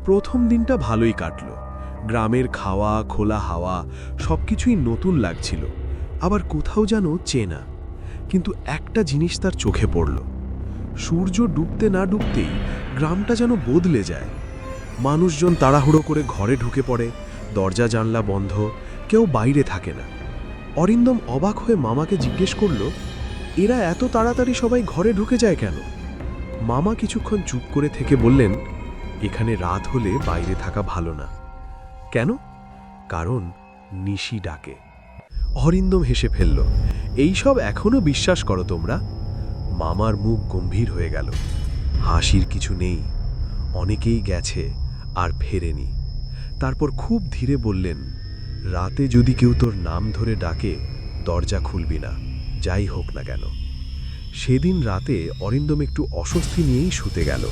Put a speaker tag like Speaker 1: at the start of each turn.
Speaker 1: প্রথম দিনটা ভালোই কাটল। গ্রামের খাওয়া, খোলা হাওয়া সবকিছুই নতুন লাগছিল, আবার কোথাও যেন চেনা। কিন্তু একটা জিনিস তার চোখে পড়ল। সূর্য ডুবতে না ডুবতেই গ্রামটা যেন বদলে যায়। মানুষজন তাড়াহুড়ো করে ঘরে ঢুকে পড়ে, দরজা জানলা বন্ধ, কেউ বাইরে থাকে না। অরিন্দম অবাক হয়ে মামাকে জিজ্ঞেস করল, এরা এত তাড়াতাড়ি সবাই ঘরে ঢুকে যায় কেন? মামা কিছুক্ষণ চুপ করে থেকে বললেন, এখানে রাত হলে বাইরে থাকা ভালো না। কেন? কারণ নিশি ডাকে। অরিন্দম হেসে ফেলল, এইসব এখনো বিশ্বাস করো তোমরা? মামার মুখ গম্ভীর হয়ে গেল। হাসির কিছু নেই, অনেকেই গেছে আর ফেরেনি। তারপর খুব ধীরে বললেন, রাতে যদি কেউ তোর নাম ধরে ডাকে, দরজা খুলবি না, যাই হোক না কেন। সেদিন রাতে অরিন্দম একটু অস্বস্তি নিয়েই শুতে গেল।